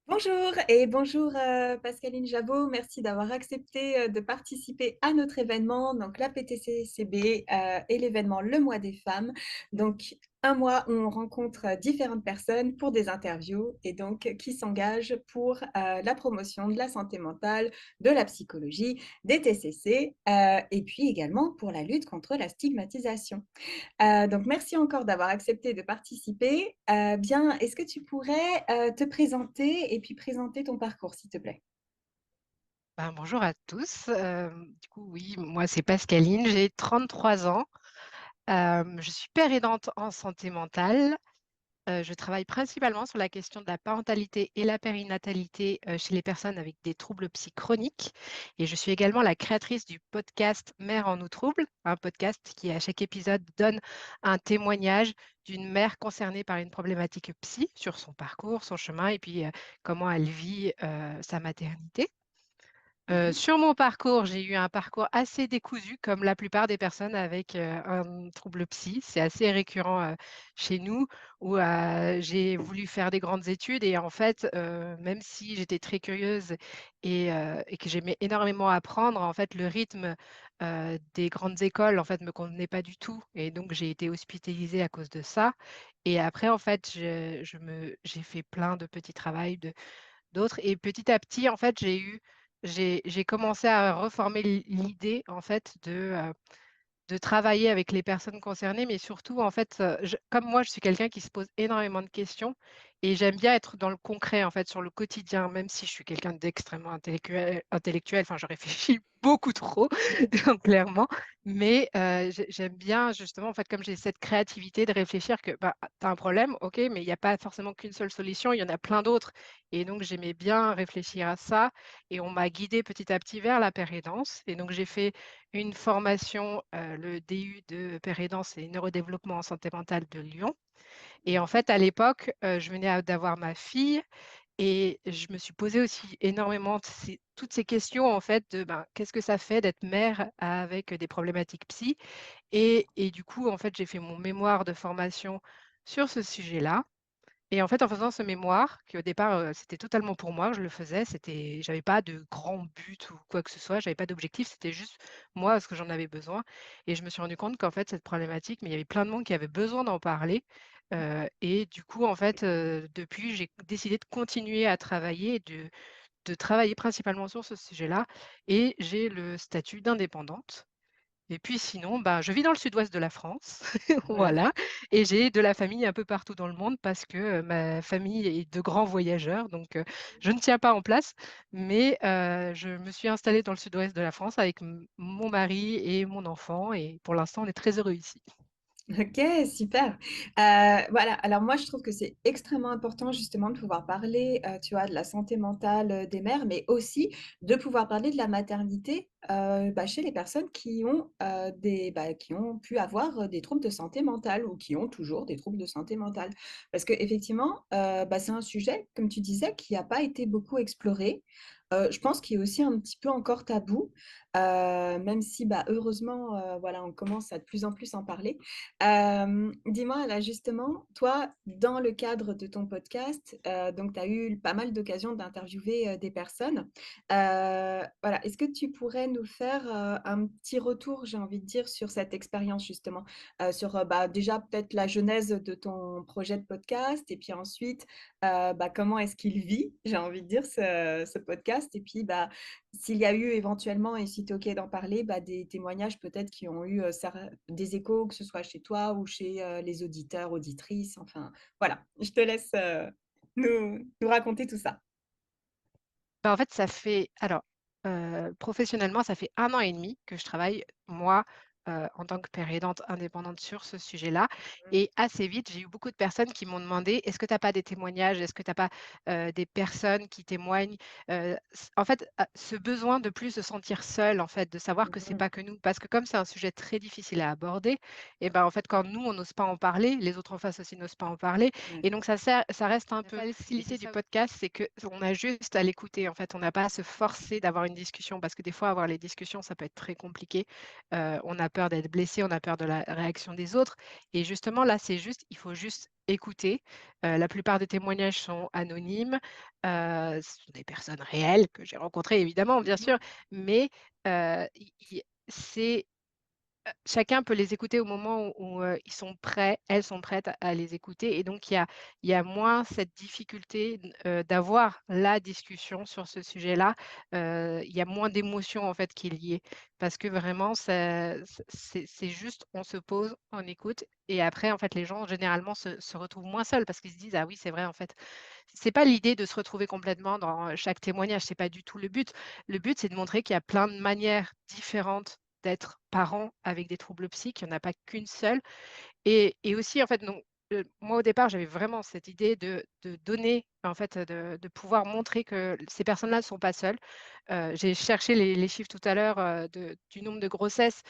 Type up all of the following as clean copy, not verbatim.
Bonjour et bonjour Pascaline Jabot, merci d'avoir accepté de participer à notre événement, donc la PTCCB et l'événement Le Mois des Femmes. Donc un mois où on rencontre différentes personnes pour des interviews et donc qui s'engagent pour la promotion de la santé mentale, de la psychologie, des TCC et puis également pour la lutte contre la stigmatisation. Donc, merci encore d'avoir accepté de participer. Bien, est-ce que tu pourrais te présenter et puis présenter ton parcours, s'il te plaît? Bonjour à tous. Du coup, oui, moi, c'est Pascaline, j'ai 33 ans. Je suis père aidante en santé mentale. Je travaille principalement sur la question de la parentalité et la périnatalité chez les personnes avec des troubles psy chroniques. Et je suis également la créatrice du podcast Mère en nous trouble, un podcast qui, à chaque épisode, donne un témoignage d'une mère concernée par une problématique psy sur son parcours, son chemin et puis comment elle vit sa maternité. Mhm. Sur mon parcours, j'ai eu un parcours assez décousu, comme la plupart des personnes avec un trouble psy. C'est assez récurrent chez nous, où j'ai voulu faire des grandes études et en fait, même si j'étais très curieuse et que j'aimais énormément apprendre, en fait, le rythme des grandes écoles, en fait, me convenait pas du tout. Et donc, j'ai été hospitalisée à cause de ça. Et après, en fait, j'ai fait plein de petits travails, d'autres. Et petit à petit, en fait, j'ai commencé à reformer l'idée, en fait, de travailler avec les personnes concernées, mais surtout, en fait, comme moi, je suis quelqu'un qui se pose énormément de questions et j'aime bien être dans le concret, en fait, sur le quotidien, même si je suis quelqu'un d'extrêmement intellectuel, enfin, je réfléchis beaucoup trop, donc, clairement, mais j'aime bien, justement, en fait, comme j'ai cette créativité de réfléchir que bah, tu as un problème, ok, mais il n'y a pas forcément qu'une seule solution, il y en a plein d'autres. Et donc, j'aimais bien réfléchir à ça et on m'a guidée petit à petit vers la pérédance. Et donc, j'ai fait une formation, le DU de pérédance et neurodéveloppement en santé mentale de Lyon. Et en fait, à l'époque, je venais d'avoir ma fille et je me suis posé aussi énormément toutes ces questions en fait de ben, qu'est-ce que ça fait d'être mère avec des problématiques psy. Et du coup, en fait, j'ai fait mon mémoire de formation sur ce sujet-là. Et en fait, en faisant ce mémoire, qui au départ, c'était totalement pour moi, je le faisais, j'avais pas de grand but ou quoi que ce soit, j'avais pas d'objectif, c'était juste moi, parce que j'en avais besoin. Et je me suis rendu compte qu'en fait, cette problématique, mais il y avait plein de monde qui avait besoin d'en parler. Et du coup, en fait, depuis, j'ai décidé de continuer à travailler, de travailler principalement sur ce sujet-là. Et j'ai le statut d'indépendante. Et puis sinon, bah, je vis dans le sud-ouest de la France, Voilà. voilà, et j'ai de la famille un peu partout dans le monde parce que, ma famille est de grands voyageurs, donc je ne tiens pas en place, mais je me suis installée dans le sud-ouest de la France avec mon mari et mon enfant et pour l'instant, on est très heureux ici. Ok, super. Voilà, alors moi je trouve que c'est extrêmement important justement de pouvoir parler, tu vois, de la santé mentale des mères, mais aussi de pouvoir parler de la maternité chez les personnes qui ont, qui ont pu avoir des troubles de santé mentale ou qui ont toujours des troubles de santé mentale. Parce qu'effectivement, c'est un sujet, comme tu disais, qui n'a pas été beaucoup exploré. Je pense qu'il est aussi un petit peu encore tabou, même si heureusement, voilà, on commence à de plus en plus en parler. Dis-moi, là, justement, toi, dans le cadre de ton podcast, donc tu as eu pas mal d'occasions d'interviewer des personnes. Voilà, est-ce que tu pourrais nous faire un petit retour, j'ai envie de dire, sur cette expérience, justement, sur déjà peut-être la genèse de ton projet de podcast, et puis ensuite, comment est-ce qu'il vit, j'ai envie de dire, ce podcast, et puis s'il y a eu éventuellement, et si tu es OK d'en parler, des témoignages peut-être qui ont eu des échos, que ce soit chez toi ou chez les auditeurs, auditrices. Enfin, voilà, je te laisse nous raconter tout ça. Bah, en fait, professionnellement, ça fait 1 an et demi que je travaille, moi, en tant que père aidante indépendante sur ce sujet-là. Et assez vite, j'ai eu beaucoup de personnes qui m'ont demandé: «Est-ce que tu as pas des témoignages? Est-ce que tu as pas, des personnes qui témoignent?» En fait, ce besoin de plus se sentir seul, en fait, de savoir que c'est Mhm. pas que nous. Parce que comme c'est un sujet très difficile à aborder et ben, en fait, quand nous, on n'ose pas en parler, les autres en face aussi n'osent pas en parler. Ouais. Et donc ça reste un peu. La facilité du podcast, c'est qu'on a juste à l'écouter, en fait. On n'a pas à se forcer d'avoir une discussion parce que des fois, avoir les discussions, ça peut être très compliqué. On n'a peur d'être blessé, on a peur de la réaction des autres et justement là, c'est juste il faut juste écouter. La plupart des témoignages sont anonymes, ce sont des personnes réelles que j'ai rencontrées évidemment, bien Mmh. sûr, mais i c'est chacun peut les écouter au moment où ils sont prêts, elles sont prêtes à les écouter et donc il y a moins cette difficulté d'avoir la discussion sur ce sujet-là. Il y a moins d'émotions en fait qui est liée parce que vraiment c'est juste on se pose, on écoute et après en fait les gens généralement se retrouvent moins seuls parce qu'ils se disent: «Ah oui c'est vrai en fait». C'est pas l'idée de se retrouver complètement dans chaque témoignage, c'est pas du tout le but. Le but c'est de montrer qu'il y a plein de manières différentes d'être parent avec des troubles psy, qu'il y en a pas qu'une seule et aussi en fait donc moi au départ j'avais vraiment cette idée de donner en fait, de pouvoir montrer que ces personnes-là ne sont pas seules. J'ai cherché les chiffres tout à l'heure, du nombre de grossesses.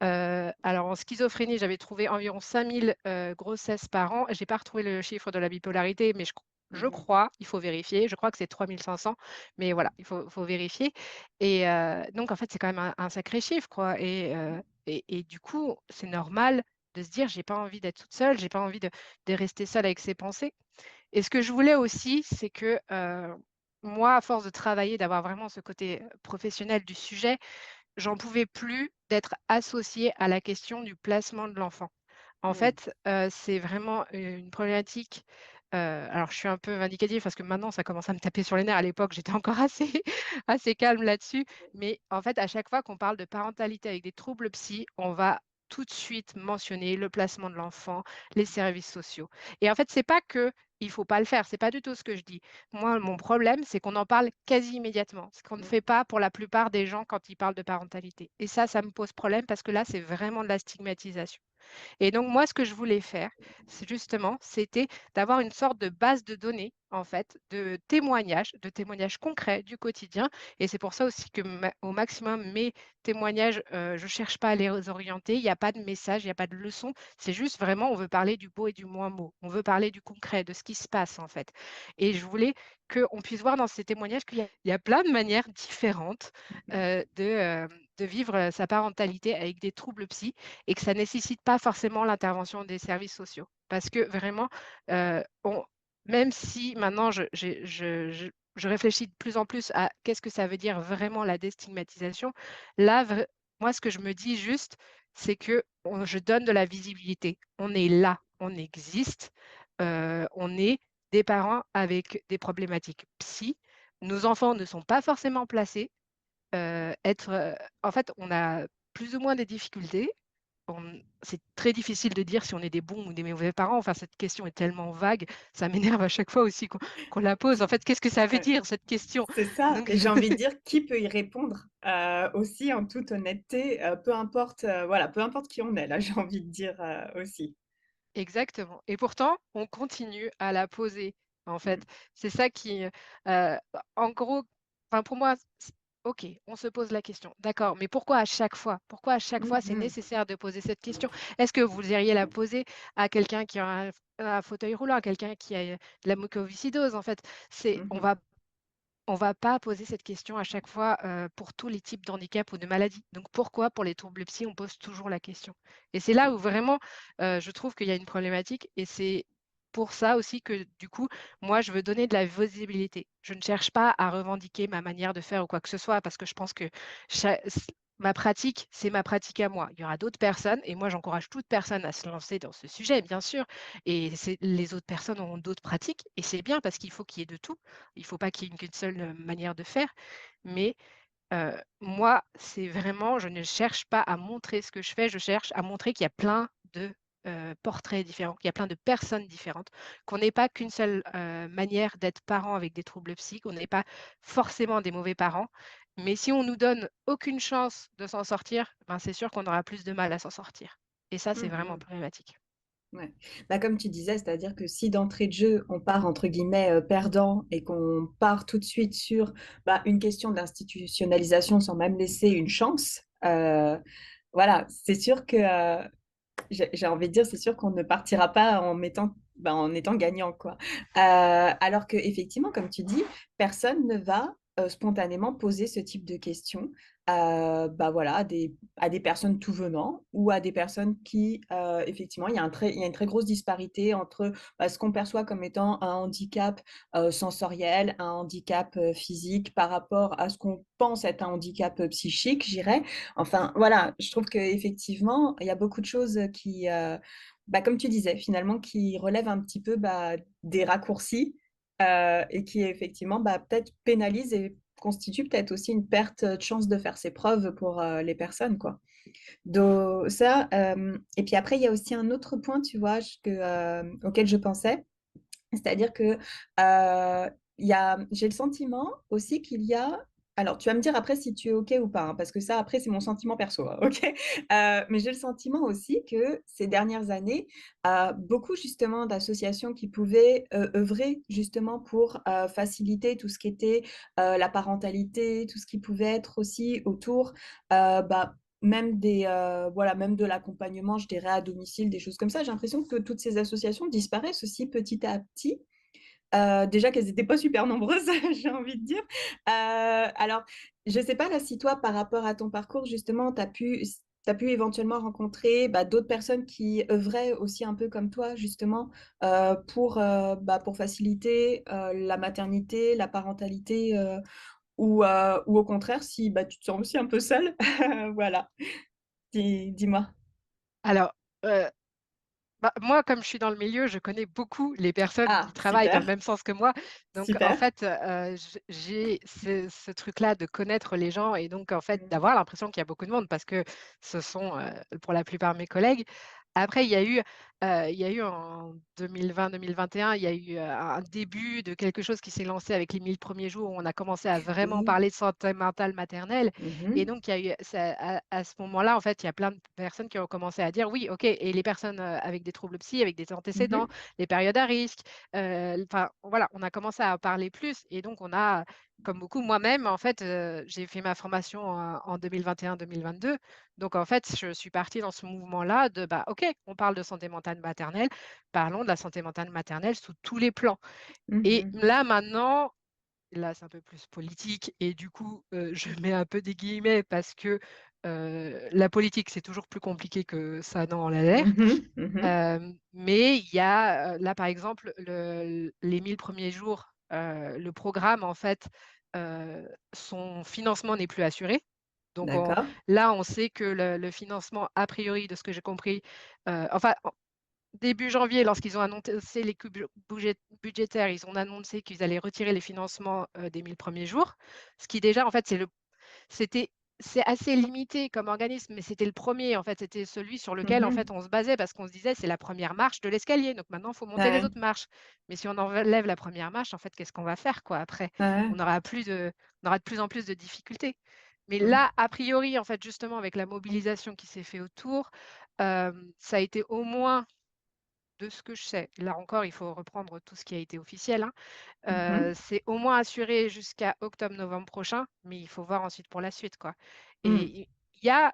Alors en schizophrénie, j'avais trouvé environ 5 000 grossesses par an. J'ai pas retrouvé le chiffre de la bipolarité, mais je Mmh. crois, il faut vérifier, je crois que c'est 3 500, mais voilà, il faut vérifier et donc en fait, c'est quand même un sacré chiffre, quoi et du coup, c'est normal de se dire: «J'ai pas envie d'être toute seule, j'ai pas envie de rester seule avec ses pensées» et ce que je voulais aussi, c'est que, moi, à force de travailler, d'avoir vraiment ce côté, professionnel du sujet, j'en pouvais plus d'être associée à la question du placement de l'enfant. En Mmh. fait, c'est vraiment une problématique, alors je suis un peu vindicative parce que maintenant ça commence à me taper sur les nerfs. À l'époque, j'étais encore assez assez calme là-dessus, mais en fait, à chaque fois qu'on parle de parentalité avec des troubles psy, on va tout de suite mentionner le placement de l'enfant, les services sociaux et en fait, c'est pas que il faut pas le faire, c'est pas du tout ce que je dis. Moi, mon problème, c'est qu'on en parle quasi immédiatement, ce qu'on ne fait pas pour la plupart des gens quand ils parlent de parentalité et ça me pose problème parce que là, c'est vraiment de la stigmatisation. Et donc moi, ce que je voulais faire, c'est justement, c'était d'avoir une sorte de base de données, en fait, de témoignages concrets du quotidien. Et c'est pour ça aussi que au maximum, mes témoignages, je ne cherche pas à les orienter. Il n'y a pas de message, il n'y a pas de leçon. C'est juste vraiment, on veut parler du beau et du moins beau. On veut parler du concret, de ce qui se passe, en fait. Et je voulais qu'on puisse voir dans ces témoignages qu'il y a plein de manières différentes de vivre sa parentalité avec des troubles psy et que ça nécessite pas forcément l'intervention des services sociaux. Parce que vraiment, on même si maintenant je réfléchis de plus en plus à qu'est-ce que ça veut dire vraiment la déstigmatisation, là, moi, ce que je me dis juste, c'est que je donne de la visibilité. On est là, on existe, on est des parents avec des problématiques psy. Nos enfants ne sont pas forcément placés, en fait, on a plus ou moins des difficultés. C'est très difficile de dire si on est des bons ou des mauvais parents. Enfin, cette question est tellement vague, ça m'énerve à chaque fois aussi qu'on la pose. En fait, qu'est-ce que ça veut Ouais, dire cette question? c'est ça Donc et j'ai envie de dire qui peut y répondre? Aussi en toute honnêteté, peu importe, voilà, peu importe qui on est là, j'ai envie de dire, aussi. exactement et pourtant, on continue à la poser, en Mmh. fait. C'est ça qui, en gros, enfin pour moi, OK, on se pose la question. D'accord, mais pourquoi à chaque fois? Pourquoi à chaque fois c'est Mmh. nécessaire de poser cette question? Est-ce que vous iriez la poser à quelqu'un qui a un fauteuil roulant, à quelqu'un qui a, de la mucoviscidose? En fait, c'est Mmh. on va pas poser cette question à chaque fois, pour tous les types de handicap ou de maladies. Donc pourquoi pour les troubles psy, on pose toujours la question? Et c'est là où vraiment, je trouve qu'il y a une problématique et c'est pour ça aussi que du coup, moi, je veux donner de la visibilité. Je ne cherche pas à revendiquer ma manière de faire ou quoi que ce soit parce que je pense que cha s ma pratique, c'est ma pratique à moi. Il y aura d'autres personnes et moi, j'encourage toute personne à se lancer dans ce sujet, bien sûr et c'est les autres personnes ont d'autres pratiques et c'est bien parce qu'il faut qu'il y ait de tout. Il faut pas qu'il y ait qu'une seule, manière de faire, mais moi, c'est vraiment je ne cherche pas à montrer ce que je fais, je cherche à montrer qu'il y a plein de, portraits différents, qu'il y a plein de personnes différentes, qu'on n'est pas qu'une seule, manière d'être parent avec des troubles psy, qu'on n'est pas forcément des mauvais parents, mais si on nous donne aucune chance de s'en sortir, ben, c'est sûr qu'on aura plus de mal à s'en sortir et ça, c'est vraiment Mmh. problématique. Ouais. Bah, comme tu disais, c'est-à-dire que si d'entrée de jeu, on part entre guillemets, «perdant» et qu'on part tout de suite sur, bah, une question d'institutionnalisation sans même laisser une chance, voilà, c'est sûr que, j'ai envie de dire, c'est sûr qu'on ne partira pas en mettant bah, en étant gagnant, quoi. Alors qu'effectivement, comme tu dis, personne ne va, spontanément poser ce type de questions. bah, voilà, à des personnes tout venant ou à des personnes qui, effectivement, il y a une très grosse disparité entre, bah, ce qu'on perçoit comme étant un handicap, sensoriel, un handicap, physique par rapport à ce qu'on pense être un handicap, psychique, je dirais. Enfin, voilà, je trouve qu'effectivement, il y a beaucoup de choses, qui, bah, comme tu disais, finalement, qui relèvent un petit peu, bah, des raccourcis, et qui effectivement, bah, peut-être pénalisent et constituent peut-être aussi une perte, de chance de faire ses preuves pour, les personnes, quoi. Do ça, et puis après, il y a aussi un autre point, tu vois, auquel je pensais. C'est-à-dire que, j'ai le sentiment aussi qu'il y a alors tu vas me dire après si tu es OK ou pas, hein, parce que ça après c'est mon sentiment perso, hein, OK? Mais j'ai le sentiment aussi que ces dernières années, beaucoup justement d'associations qui pouvaient, œuvrer justement pour, faciliter tout ce qui était, la parentalité, tout ce qui pouvait être aussi autour, bah, même voilà, même de l'accompagnement, je dirais à domicile, des choses comme ça. J'ai l'impression que toutes ces associations disparaissent aussi petit à petit. Déjà qu'elles étaient pas super nombreuses, j'ai envie de dire. Alors, je sais pas là si toi, par rapport à ton parcours justement, tu pu éventuellement rencontrer, bah, d'autres personnes qui œuvraient aussi un peu comme toi justement, bah, pour faciliter, la maternité, la parentalité, ou au contraire si, bah, tu te sens aussi un peu seule? Voilà, dis-moi? Alors, heu bah, moi, comme je suis dans le milieu, je connais beaucoup les personnes qui Ah, travaillent dans le super, même sens que moi. Donc en super. fait, j'ai ce truc-là de connaître les gens et donc en fait, Mmh. d'avoir l'impression qu'il y a beaucoup de monde parce que ce sont, pour la plupart mes collègues. Après, il y a eu en 2020-2021, il y a eu, un début de quelque chose qui s'est lancé avec les 1000 premiers jours où on a commencé à vraiment Oui. parler de santé mentale maternelle et Mmh. donc il y a eu ça à ce moment-là, en fait, il y a plein de personnes qui ont commencé à dire: «Oui, OK» et les personnes, avec des troubles psy, avec des Mmh antécédents, mh. les périodes à risque, enfin, voilà, on a commencé à parler plus et donc on a, comme beaucoup moi-même, en fait, j'ai fait ma formation en 2021-2022. Donc en fait, je suis partie dans ce mouvement-là de, bah, OK, on parle de santé mentale maternelle, parlons de la santé mentale maternelle sous tous les plans et Mmh. là, maintenant, là, c'est un peu plus politique et du coup, je mets un peu des guillemets parce que, la politique, c'est toujours plus compliqué que ça n'en a l'air. Mmh mh. Mmh. Mais il y a, là, par exemple, les 1000 premiers jours, le programme, en fait, son financement n'est plus assuré. Donc D'accord. là, on sait que le financement, a priori, de ce que j'ai compris, enfin, début janvier, lorsqu'ils ont annoncé les coupes budgétaires, ils ont annoncé qu'ils allaient retirer les financements, des 1000 premiers jours. Ce qui déjà, en fait, c'était c'est assez limité comme organisme, mais c'était le premier en fait, c'était celui sur lequel, en Mmh. fait, on se basait parce qu'on se disait: «C'est la première marche de l'escalier, donc maintenant, il faut monter les Ouais, autres marches». Mais si on enlève la première marche, en fait, qu'est-ce qu'on va faire, quoi, après? ouais. On aura on aura de plus en plus de difficultés. Mais Mmh. là, a priori, en fait, justement, avec la mobilisation qui s'est fait autour, ça a été au moins de ce que je sais, là encore, il faut reprendre tout ce qui a été officiel, hein, Mmh. c'est au moins assuré jusqu'à octobre-novembre prochain, mais il faut voir ensuite pour la suite, quoi. Et Mmh. il y a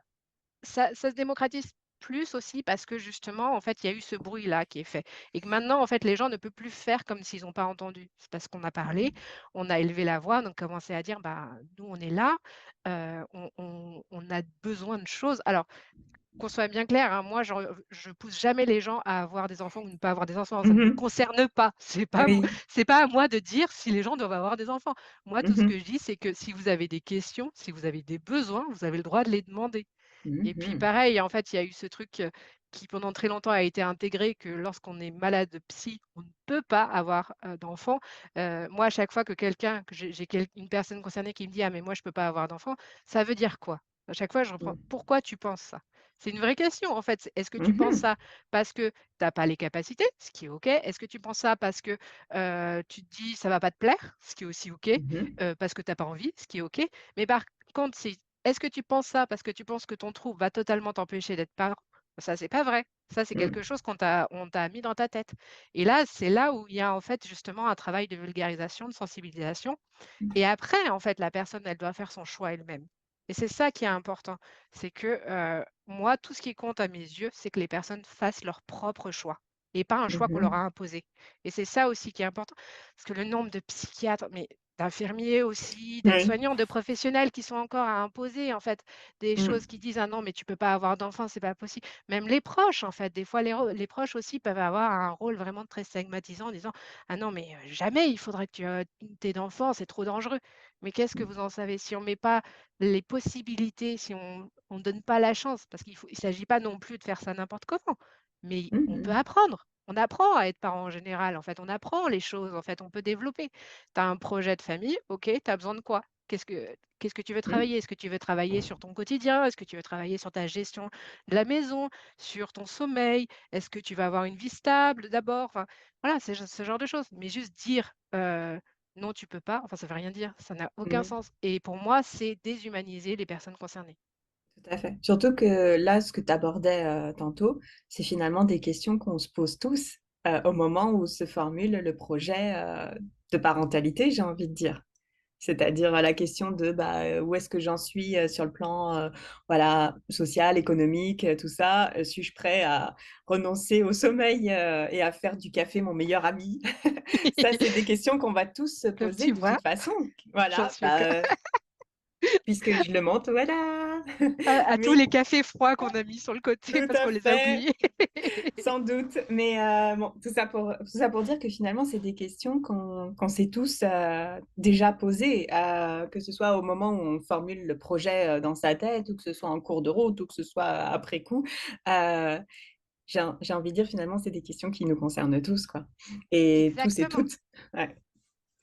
ça se démocratise plus aussi parce que justement, en fait, il y a eu ce bruit-là qui est fait et que maintenant, en fait, les gens ne peuvent plus faire comme s'ils n'ont pas entendu. C'est parce qu'on a parlé, Mmh. on a élevé la voix, on a commencé à dire: «Bah, nous, on est là, on a besoin de choses». Alors qu'on soit bien clair, hein, moi, je pousse jamais les gens à avoir des enfants ou ne pas avoir des enfants, ça ne me Mmh. concerne pas. Oui. C'est pas à moi de dire si les gens doivent avoir des enfants. Moi, tout ce Mmh. que je dis, c'est que si vous avez des questions, si vous avez des besoins, vous avez le droit de les demander. Et puis Mmh. pareil, en fait, il y a eu ce truc, qui pendant très longtemps a été intégré que lorsqu'on est malade psy, on ne peut pas avoir, d'enfant. Moi, à chaque fois que une personne concernée qui me dit: «Ah mais moi je peux pas avoir d'enfant», ça veut dire quoi? À chaque fois, je reprends: Mmh. «Pourquoi tu penses ça?» C'est une vraie question, en fait. Est-ce que tu penses Mmh. ça parce que tu as pas les capacités? Ce qui est OK. Est-ce que tu penses ça parce que, tu te dis: «Ça va pas te plaire?» Ce qui est aussi OK. Mmh. Parce que tu as pas envie, ce qui est OK. Mais par contre, si est-ce que tu penses ça parce que tu penses que ton trouble va totalement t'empêcher d'être parent? Ça, c'est pas vrai. Ça, c'est Mmh. quelque chose on t'a mis dans ta tête. Et là, c'est là où il y a, en fait, justement un travail de vulgarisation, de sensibilisation et après, en fait, la personne, elle doit faire son choix elle-même. Et c'est ça qui est important. C'est que, moi, tout ce qui compte à mes yeux, c'est que les personnes fassent leur propre choix et pas un choix qu'on leur Mmh. a imposé. Et c'est ça aussi qui est important, parce que le nombre de psychiatres, mais d'infirmiers aussi, Oui. d'aides-soignants, de professionnels qui sont encore à imposer, en fait, des Mmh. choses qui disent: «Ah non, mais tu peux pas avoir d'enfant, c'est pas possible». Même les proches, en fait, des fois les proches aussi peuvent avoir un rôle vraiment très stigmatisant en disant: «Ah non, mais jamais il faudrait que tu aies d'enfant, c'est trop dangereux». Mais qu'est-ce que vous en savez? Si on met pas les possibilités, si on donne pas la chance, parce il s'agit pas non plus de faire ça n'importe comment, mais Mmh on peut mh. apprendre. On apprend à être parent en général, en fait, on apprend les choses, en fait, on peut développer. Tu as un projet de famille, OK, tu as besoin de quoi? Qu'est-ce que tu veux Mmh. travailler? Est-ce que tu veux travailler sur ton quotidien? Est-ce que tu veux travailler sur ta gestion de la maison, sur ton sommeil? Est-ce que tu vas avoir une vie stable d'abord? Enfin, voilà, c'est ce genre de choses. Mais juste dire, «Non, tu peux pas», enfin, ça veut rien dire, ça n'a aucun Mmh. sens et pour moi, c'est déshumaniser les personnes concernées. Tout à fait. Surtout que là, ce que tu abordais, tantôt, c'est finalement des questions qu'on se pose tous, au moment où se formule le projet, de parentalité, j'ai envie de dire. C'est-à-dire, la question de, bah, où est-ce que j'en suis, sur le plan, voilà, social, économique, tout ça? Suis-je prêt à renoncer au sommeil, et à faire du café mon meilleur ami? Ça, c'est des questions qu'on va tous se Comme poser tu de vois, toute façon. j'en Voilà, suis au cas. bah, puisque je le montre, voilà. À tous Mais les cafés froids qu'on a mis sur le côté tout parce à qu'on les a fait. oubliés. Sans doute, mais bon, tout ça pour dire que finalement, c'est des questions qu'on s'est tous, déjà posées, que ce soit au moment où on formule le projet, dans sa tête ou que ce soit en cours de route ou que ce soit après coup. Heu, j'ai envie de dire finalement, c'est des questions qui nous concernent tous, quoi, et tous et Exactement. toutes. Ouais,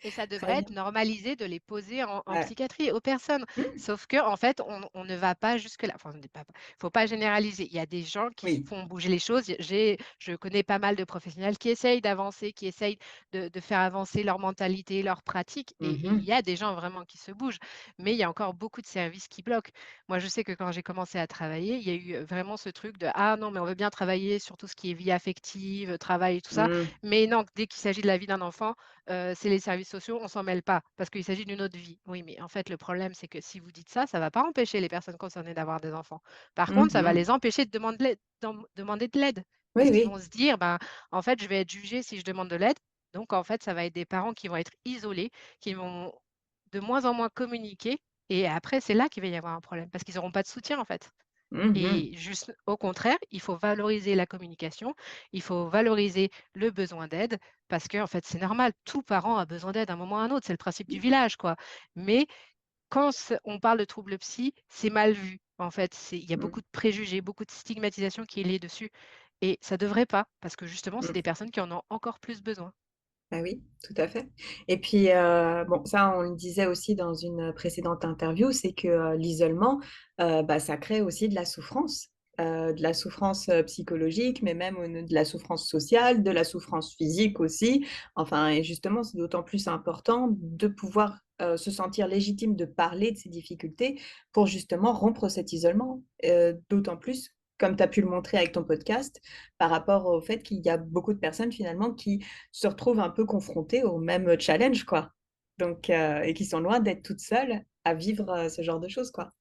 Et ça très devrait bien. être normalisé de les poser en Ouais. psychiatrie aux personnes. Mmh. Sauf que en fait, on ne va pas jusque-là. Enfin, on n'est pas faut pas généraliser. Il y a des gens qui Oui. font bouger les choses. Je connais pas mal de professionnels qui essayent d'avancer, qui essayent de faire avancer leur mentalité, leur pratique et il Mmh. y a des gens vraiment qui se bougent. Mais il y a encore beaucoup de services qui bloquent. Moi, je sais que quand j'ai commencé à travailler, il y a eu, vraiment ce truc de: «Ah non, mais on veut bien travailler sur tout ce qui est vie affective, travail et tout ça, Mmh. mais non, dès qu'il s'agit de la vie d'un enfant, c'est les services sociaux, on s'en mêle pas, parce qu'il s'agit d'une autre vie. Oui, mais en fait, le problème, c'est que si vous dites ça, ça va pas empêcher les personnes concernées d'avoir des enfants. Par contre, ça va Mmh. les empêcher de demander de l'aide. Oui, Parce qu'ils vont oui. se dire: «Ben, en fait, je vais être jugé si je demande de l'aide». Donc en fait, ça va être des parents qui vont être isolés, qui vont de moins en moins communiquer et après, c'est là qu'il va y avoir un problème, parce qu'ils auront pas de soutien, en fait. Mmh. Et juste au contraire, il faut valoriser la communication, il faut valoriser le besoin d'aide parce que en fait, c'est normal, tout parent a besoin d'aide à un moment ou à un autre, c'est le principe du village, quoi. Mais quand on parle de troubles psy, c'est mal vu. En fait, il y a Mmh. beaucoup de préjugés, beaucoup de stigmatisation qui est liée dessus et ça devrait pas parce que justement, c'est des Mmh. personnes qui en ont encore plus besoin. Bah oui, tout à fait, et puis, bon, ça, on le disait aussi dans une précédente interview, c'est que, l'isolement, bah, ça crée aussi de la souffrance, psychologique, mais même de la souffrance sociale, de la souffrance physique aussi. Enfin, et justement, c'est d'autant plus important de pouvoir, se sentir légitime de parler de ces difficultés pour justement rompre cet isolement, d'autant plus, comme tu as pu le montrer avec ton podcast, par rapport au fait qu'il y a beaucoup de personnes finalement qui se retrouvent un peu confrontées au même challenge, quoi. Donc et qui sont loin d'être toutes seules à vivre, ce genre de choses, quoi.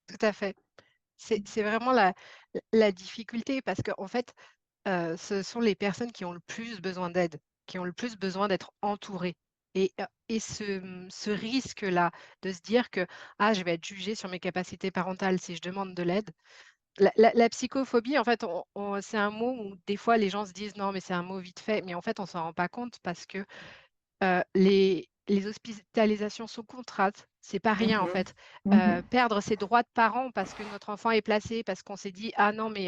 Tout à fait. C'est vraiment la difficulté parce qu'en fait, ce sont les personnes qui ont le plus besoin d'aide, qui ont le plus besoin d'être entourées et ce risque-là de se dire que: «Ah, je vais être jugée sur mes capacités parentales si je demande de l'aide». La psychophobie, en fait, c'est un mot où des fois les gens se disent: «Non, mais c'est un mot vite fait», mais en fait, on s'en rend pas compte parce que les hospitalisations sous contrainte, c'est pas Mmh rien en mh. fait. Mmh. Perdre ses droits de parents parce que notre enfant est placé, parce qu'on s'est dit: «Ah non mais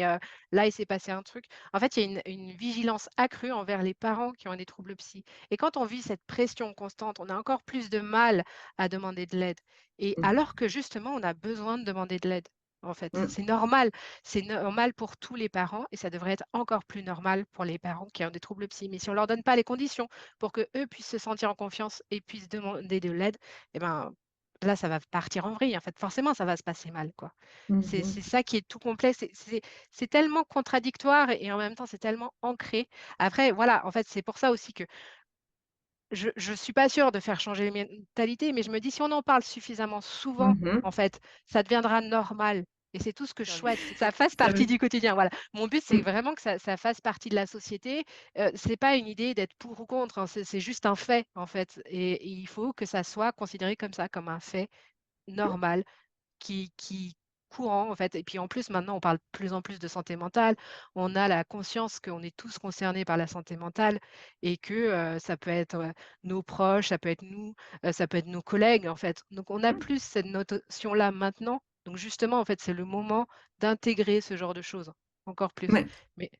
là il s'est passé un truc». En fait, il y a une vigilance accrue envers les parents qui ont des troubles psy et quand on vit cette pression constante, on a encore plus de mal à demander de l'aide et Mmh. alors que justement on a besoin de demander de l'aide, en fait. Mmh. C'est normal pour tous les parents et ça devrait être encore plus normal pour les parents qui ont des troubles psy. Mais si on leur donne pas les conditions pour qu'eux puissent se sentir en confiance et puissent demander de l'aide, et ben, là, ça va partir en vrille, en fait. Forcément, ça va se passer mal, quoi. Mmh C'est mh. c'est ça qui est tout complexe. C'est tellement contradictoire et en même temps, c'est tellement ancré. Après, voilà, en fait, c'est pour ça aussi que je suis pas sûre de faire changer les mentalités, mais je me dis: «Si on en parle suffisamment souvent, Mmh mh. en fait, ça deviendra normal». et c'est tout ce que je Non, souhaite, c'est que ça fasse ça partie veut du quotidien, voilà. Mon but, c'est mmh, vraiment que ça fasse partie de la société, c'est pas une idée d'être pour ou contre, hein, c'est juste un fait, en fait, et il faut que ça soit considéré comme ça, comme un fait mmh, normal. Qui courant en fait, et puis en plus maintenant on parle de plus en plus de santé mentale. On a la conscience qu'on est tous concernés par la santé mentale et que, ça peut être, nos proches, ça peut être nous, ça peut être nos collègues en fait. Donc on a mmh, plus cette notion-là maintenant. Donc justement en fait, c'est le moment d'intégrer ce genre de choses, encore plus. ouais. Mais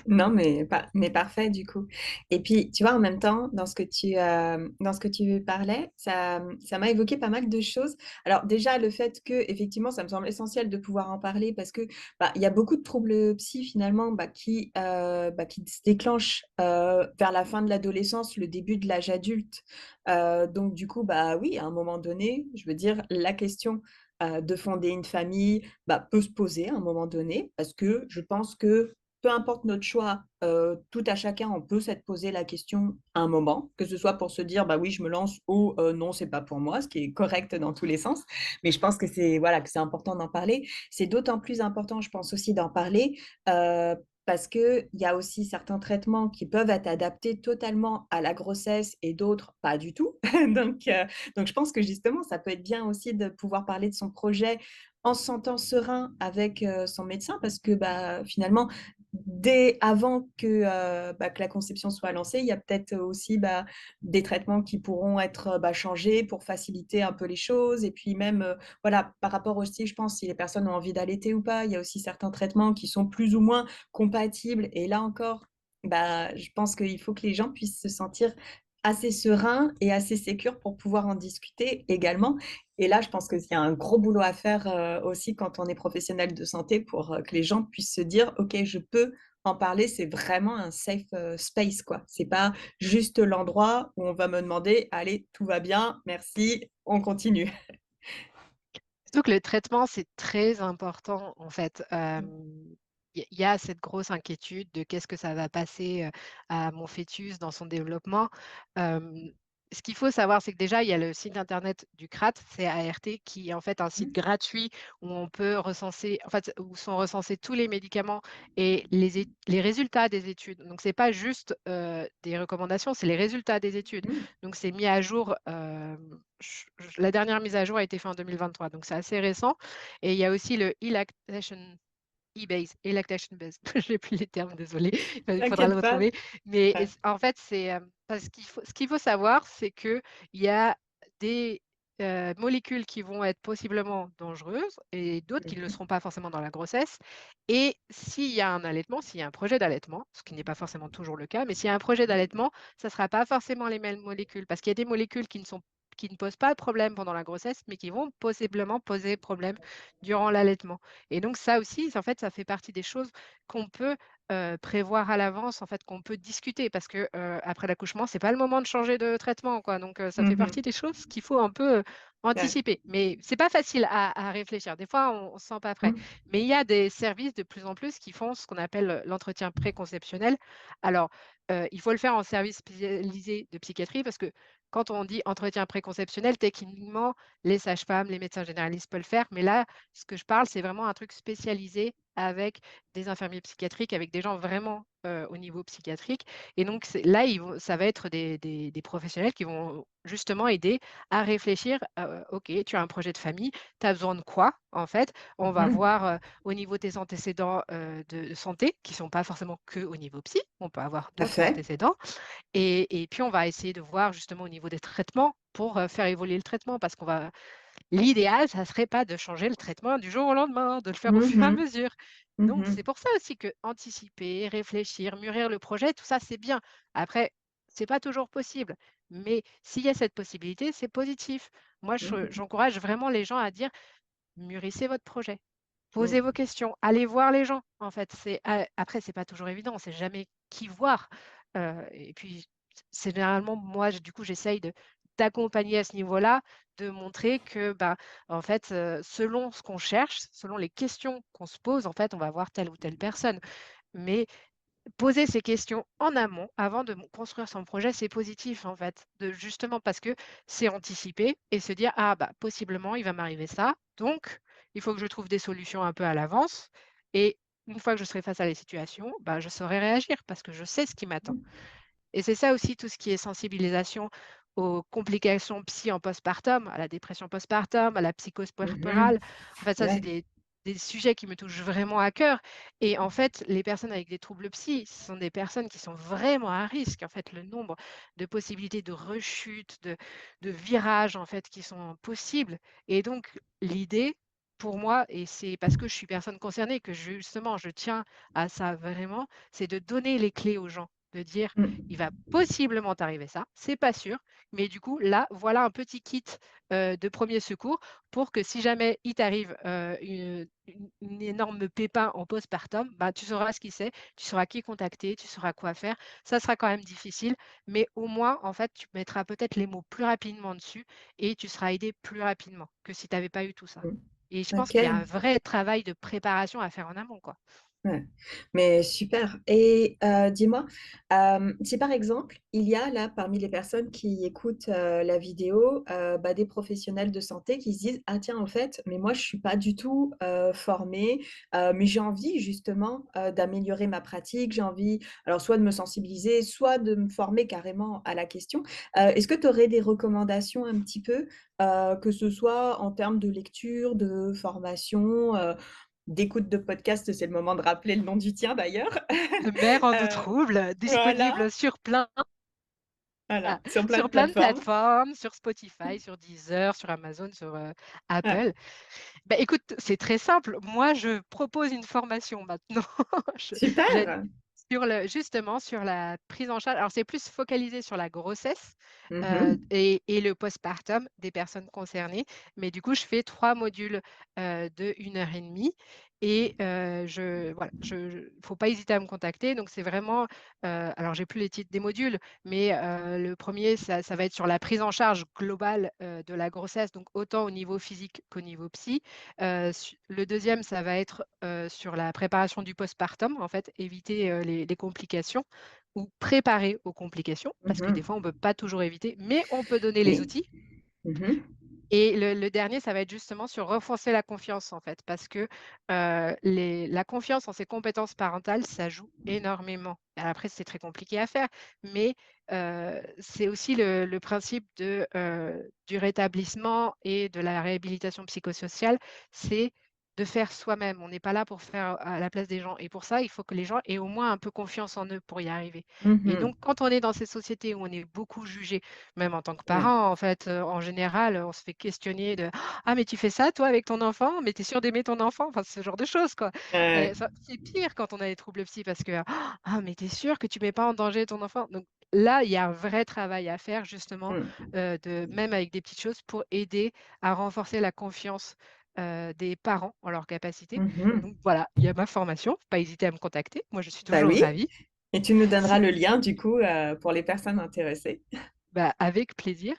Non, mais parfait du coup. Et puis, tu vois, en même temps, dans ce que tu parlais, ça m'a évoqué pas mal de choses. Alors déjà, le fait que effectivement, ça me semble essentiel de pouvoir en parler parce que, bah, il y a beaucoup de troubles psy finalement, qui se déclenchent, vers la fin de l'adolescence, le début de l'âge adulte. Donc du coup, bah, oui, à un moment donné, je veux dire, la question, de fonder une famille, bah, peut se poser à un moment donné parce que je pense que peu importe notre choix, tout à chacun, on peut s'être posé la question à un moment, que ce soit pour se dire: «Bah oui, je me lance» ou «Non, c'est pas pour moi», ce qui est correct dans tous les sens. Mais je pense que c'est voilà, que c'est important d'en parler. C'est d'autant plus important, je pense aussi d'en parler, parce qu'il y a aussi certains traitements qui peuvent être adaptés totalement à la grossesse et d'autres pas du tout. Donc heu, donc je pense que justement, ça peut être bien aussi de pouvoir parler de son projet en se sentant serein avec, son médecin parce que, bah, finalement, dès avant que la conception soit lancée, il y a peut-être aussi, bah, des traitements qui pourront être, bah, changés pour faciliter un peu les choses et puis même, voilà, par rapport aussi, je pense, si les personnes ont envie d'allaiter ou pas, il y a aussi certains traitements qui sont plus ou moins compatibles et là encore, bah, je pense qu'il faut que les gens puissent se sentir assez sereins et assez sécures pour pouvoir en discuter également et là, je pense qu'il y a un gros boulot à faire, aussi quand on est professionnel de santé pour, que les gens puissent se dire: «OK, je peux en parler, c'est vraiment un safe, space, quoi». C'est pas juste l'endroit où on va me demander: «Allez, tout va bien, merci, on continue». surtout que le traitement, c'est très important en fait. Mmh. Il y a cette grosse inquiétude de qu'est-ce que ça va passer, à mon fœtus dans son développement. Hem, Ce qu'il faut savoir, c'est que déjà, il y a le site internet du CRAT, C-A-R-T, qui est en fait un site Mmh. gratuit où on peut recenser en fait, où sont recensés tous les médicaments et les résultats des études. Donc c'est pas juste, des recommandations, c'est les résultats des études. Mmh. Donc c'est mis à jour, la dernière mise à jour a été faite en 2023, donc c'est assez récent, et il y a aussi le e-Lactation Base. J'ai plus les termes, désolée, il faudra le T'inquiète pas. retrouver. Mais Ouais. en fait, c'est, parce qu'il faut savoir, c'est qu'il y a des, molécules qui vont être possiblement dangereuses et d'autres qui ne le Mmh. seront pas forcément dans la grossesse, et s'il y a un allaitement, s'il y a un projet d'allaitement, ce qui n'est pas forcément toujours le cas, mais s'il y a un projet Mmh. d'allaitement, ça ne sera pas forcément les mêmes molécules parce qu'il y a des molécules qui ne posent pas de problème pendant la grossesse, mais qui vont possiblement poser problème durant l'allaitement. Et donc ça aussi, en fait, ça fait partie des choses qu'on peut, prévoir à l'avance, en fait, qu'on peut discuter parce que, après l'accouchement, c'est pas le moment de changer de traitement, quoi. Donc, ça fait Mmh. partie des choses qu'il faut un peu, Ouais. anticiper. Mais c'est pas facile à réfléchir. Des fois, on se sent pas prêt. Mmh. Mais il y a des services de plus en plus qui font ce qu'on appelle, l'entretien préconceptionnel. Alors, il faut le faire en service spécialisé de psychiatrie parce que quand on dit entretien préconceptionnel, techniquement, les sages-femmes, les médecins généralistes peuvent le faire. Mais là, ce que je parle, c'est vraiment un truc spécialisé avec des infirmiers psychiatriques, avec des gens vraiment, au niveau psychiatrique, et donc c'est là, ils vont ça va être des professionnels qui vont justement aider à réfléchir, «OK, tu as un projet de famille, tu as besoin de quoi, en fait?» On va Mmh. voir, au niveau tes antécédents, de santé, qui sont pas forcément que au niveau psy, on peut avoir Tout à d'autres fait. antécédents, et puis on va essayer de voir justement au niveau des traitements pour, faire évoluer le traitement parce qu'on va l'idéal, ça serait pas de changer le traitement du jour au lendemain, de le faire au Mmh fur et à mh. mesure. Donc Mmh. c'est pour ça aussi que anticiper, réfléchir, mûrir le projet, tout ça, c'est bien. Après, c'est pas toujours possible, mais s'il y a cette possibilité, c'est positif. Moi, Mmh. j'encourage vraiment les gens à dire: «Mûrissez votre projet, posez Mmh. vos questions, allez voir les gens». En fait, après, c'est pas toujours évident, on sait jamais qui voir, et puis c'est généralement moi, du coup, j'essaye d'accompagner à ce niveau-là, de montrer que, bah, en fait, selon ce qu'on cherche, selon les questions qu'on se pose, en fait, on va voir telle ou telle personne. Mais poser ces questions en amont, avant de construire son projet, c'est positif, en fait, justement parce que c'est anticiper et se dire: «Ah, bah, possiblement, il va m'arriver ça, donc il faut que je trouve des solutions un peu à l'avance et une fois que je serai face à les situations, bah, je saurai réagir parce que je sais ce qui m'attend. Et c'est ça aussi tout ce qui est sensibilisation aux complications psy en postpartum, à la dépression postpartum, à la psychose Mmh. puerpérale. En fait, ça, c'est Ouais. des sujets qui me touchent vraiment à cœur et en fait, les personnes avec des troubles psy, ce sont des personnes qui sont vraiment à risque. En fait, le nombre de possibilités de rechute, de virages, en fait, qui sont possibles et donc l'idée pour moi et c'est parce que je suis personne concernée que justement je tiens à ça vraiment, c'est de donner les clés aux gens, de dire: Mmh. il va possiblement t'arriver ça, c'est pas sûr, mais du coup, là, voilà un petit kit, de premiers secours pour que si jamais il t'arrive, une énorme pépin en postpartum, bah, tu sauras ce qui c'est, tu sauras qui contacter, tu sauras quoi faire. Ça sera quand même difficile, mais au moins, en fait, tu mettras peut-être les mots plus rapidement dessus et tu seras aidé plus rapidement que si tu avais pas eu tout ça Mmh. et je pense qu'il y a un OK. vrai travail de préparation à faire en amont, quoi. Ouais, mais super et dis-moi, si par exemple, il y a là, parmi les personnes qui écoutent, la vidéo, bah, des professionnels de santé qui se disent: «Ah tiens, en fait, mais moi je suis pas du tout, formée, mais j'ai envie justement, d'améliorer ma pratique, j'ai envie alors soit de me sensibiliser, soit de me former carrément à la question». Est-ce que tu aurais des recommandations un petit peu, que ce soit en termes de lecture, de formation, d'écoute de podcast, c'est le moment de rappeler le nom du tien d'ailleurs. Mère en de Heu, troubles, voilà, disponible sur plein voilà, Ah, sur plein de sur plein de plateformes. plateformes, sur Spotify, sur Deezer, sur Amazon, sur, Ouais, Apple. Bah, écoute, c'est très simple. Moi, je propose une formation maintenant. J'ai super! sur le justement, sur la prise en charge alors c'est plus focalisé sur la grossesse, Mmh mh. et le postpartum des personnes concernées. Mais du coup, je fais 3 modules, de 1 heure et demie et je voilà, je faut pas hésiter à me contacter. Donc c'est vraiment, alors j'ai plus les titres des modules, mais le premier ça va être sur la prise en charge globale, de la grossesse, donc autant au niveau physique qu'au niveau psy. Le deuxième, ça va être, sur la préparation du postpartum, en fait, éviter, les complications ou préparer aux complications, Mmh parce que des mh. fois, on ne peut pas toujours éviter, mais on peut donner les Mais outils. mmh mh. Et le dernier, ça va être justement sur renforcer la confiance, en fait, parce que, la confiance en ses compétences parentales, ça joue énormément. Alors après, c'est très compliqué à faire, mais c'est aussi le principe du rétablissement et de la réhabilitation psychosociale, c'est de faire soi-même. On n'est pas là pour faire à la place des gens et pour ça, il faut que les gens aient au moins un peu confiance en eux pour y arriver Mmh et mh. donc quand on est dans ces sociétés où on est beaucoup jugé, même en tant que Ouais. parent, en fait, en général, on se fait questionner de: «Ah mais tu fais ça toi avec ton enfant? Mais tu es sûr d'aimer ton enfant?» enfin ce genre de choses quoi et Ouais. ça c'est pire quand on a des troubles psy parce que: «Ah mais tu es sûr que tu mets pas en danger ton enfant?» donc là, il y a un vrai travail à faire justement, Mmh. de même avec des petites choses pour aider à renforcer la confiance, des parents en leurs capacités. Mmh mh. Donc voilà, il y a ma formation, faut pas hésiter à me contacter. Moi je suis Bah toujours oui, ravie. et tu nous donneras Si le lien du coup, pour les personnes intéressées. Bah, avec plaisir.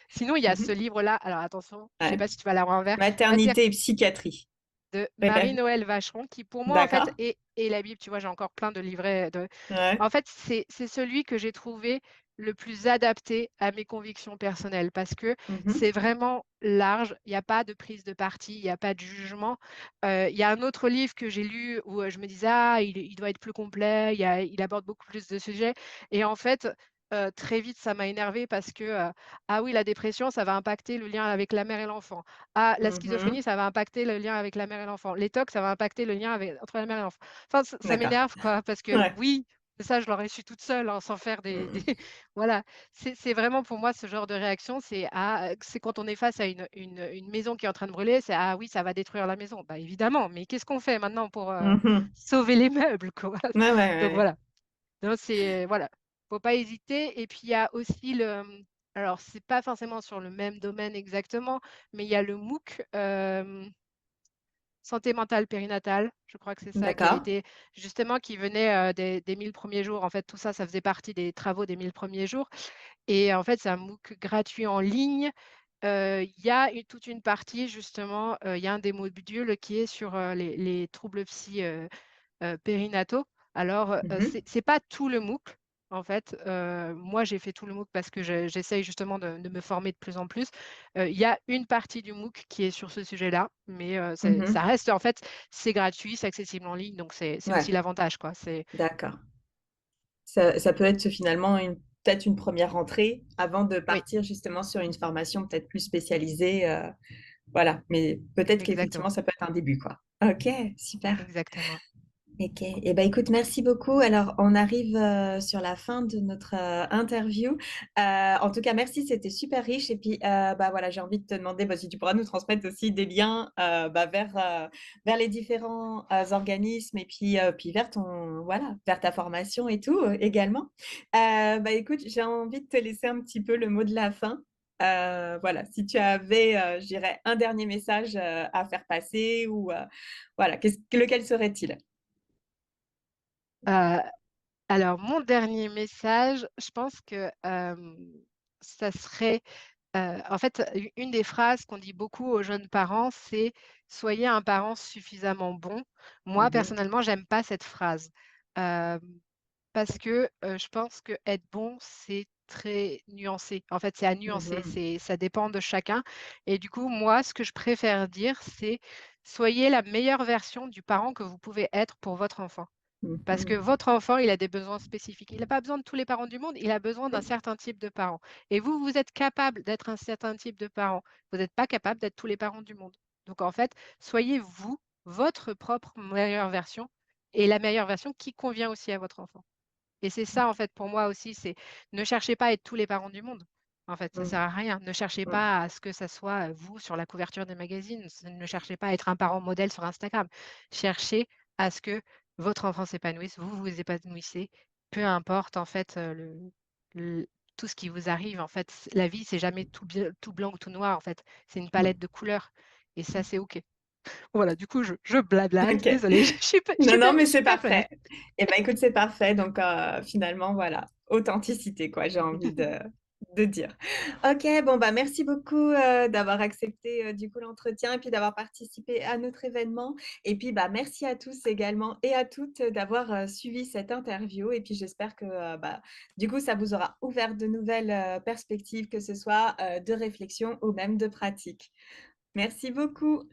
Sinon, il y a Mmh ce mh. livre-là, alors attention, je sais Ouais. pas si tu vas l'avoir en vert, Maternité et psychiatrie. de Répète. Marie-Noël Vacheron qui pour moi en fait D'accord. est la Bible, tu vois? J'ai encore plein de livrets de Ouais. en fait, c'est celui que j'ai trouvé le plus adapté à mes convictions personnelles parce que Mmh mh. c'est vraiment large, il y a pas de prise de parti, il y a pas de jugement. Il y a un autre livre que j'ai lu où, je me disais: «Ah, il doit être plus complet, il aborde beaucoup plus de sujets» et en fait, très vite ça m'a énervée parce que, ah oui, la dépression, ça va impacter le lien avec la mère et l'enfant. Ah, la Mmh schizophrénie, mh. ça va impacter le lien avec la mère et l'enfant. Les TOC, ça va impacter le lien avec entre la mère et l'enfant. Enfin, ça D'accord. m'énerve quoi, parce que Ouais. oui, ça, je l'aurais su toute seule, hein, sans faire Mmh des mh. voilà. C'est vraiment pour moi ce genre de réaction, c'est quand on est face à une maison qui est en train de brûler, c'est: «Ah oui, ça va détruire la maison». Bah, évidemment, mais qu'est-ce qu'on fait maintenant pour, Mmh mh. sauver les meubles, quoi? Ouais, ouais, Donc ouais. voilà. Non, c'est voilà, faut pas hésiter et puis il y a aussi alors c'est pas forcément sur le même domaine exactement, mais il y a le MOOC, santé mentale périnatale, je crois que c'est ça qui a D'accord. été justement qui venait, des 1000 premiers jours. En fait, tout ça, ça faisait partie des travaux des 1000 premiers jours et en fait, c'est un MOOC gratuit en ligne. Il y a toute une partie justement, il y a un des modules qui est sur, les troubles psy, périnataux. Alors, Mmh mh. c'est pas tout le MOOC, En fait, moi, j'ai fait tout le MOOC parce que j'essaye justement de me former de plus en plus. Il y a une partie du MOOC qui est sur ce sujet-là, mais ça Mmh. reste en fait, c'est gratuit, c'est accessible en ligne, donc c'est Ouais, aussi l'avantage, quoi. C'est d'accord. Ça peut être finalement peut-être une première rentrée avant de oui, partir justement sur une formation peut-être plus spécialisée, voilà, mais peut-être qu'effectivement exactement, ça peut être un début, quoi. OK, super. exactement. OK et ben, écoute, merci beaucoup. Alors, on arrive, sur la fin de notre, interview. En tout cas, merci, c'était super riche et puis, bah, voilà, j'ai envie de te demander, bah, si tu pourras nous transmettre aussi des liens, bah, vers les différents, organismes et puis vers ton voilà, vers ta formation et tout, également. Bah, écoute, j'ai envie de te laisser un petit peu le mot de la fin. Voilà, si tu avais, je dirais un dernier message, à faire passer ou, voilà, lequel serait-il? Heu, alors mon dernier message, je pense que, ça serait, en fait, une des phrases qu'on dit beaucoup aux jeunes parents, c'est: «Soyez un parent suffisamment bon». Moi, Mmh. personnellement, j'aime pas cette phrase, hem, parce que, je pense que être bon, c'est très nuancé. En fait, c'est à Mmh nuancer, mh. ça dépend de chacun et du coup, moi, ce que je préfère dire, c'est: «Soyez la meilleure version du parent que vous pouvez être pour votre enfant». Mmh Parce que mh. votre enfant, il a des besoins spécifiques. Il n'a pas besoin de tous les parents du monde, il a besoin d'un Oui. certain type de parent. Et vous, vous êtes capable d'être un certain type de parent. Vous n'êtes pas capable d'être tous les parents du monde. Donc en fait, soyez vous, votre propre meilleure version et la meilleure version qui convient aussi à votre enfant. Et c'est ça, en fait, pour moi aussi, c'est ne cherchez pas à être tous les parents du monde. En fait, ça Mmh. sert à rien. Ne cherchez Mmh. pas à ce que ça soit vous sur la couverture des magazines. Ne cherchez pas à être un parent modèle sur Instagram. Cherchez à ce que votre enfant s'épanouisse, vous vous épanouissez, peu importe en fait le- tout ce qui vous arrive. En fait, la vie, c'est jamais tout blanc ou tout noir. En fait, c'est une Mmh. palette de couleurs. Et ça, c'est OK. Voilà, du coup, je blablate. OK. Désolée, Non, non, je mais suis c'est passionnée. parfait. Et ben, écoute, c'est parfait donc finalement, voilà, authenticité quoi, j'ai envie de dire. OK, bon, bah, merci beaucoup, d'avoir accepté, du coup, l'entretien et puis d'avoir participé à notre événement et puis, bah, merci à tous également et à toutes d'avoir, suivi cette interview et puis j'espère que, bah, du coup, ça vous aura ouvert de nouvelles, perspectives, que ce soit, de réflexion ou même de pratique. Merci beaucoup.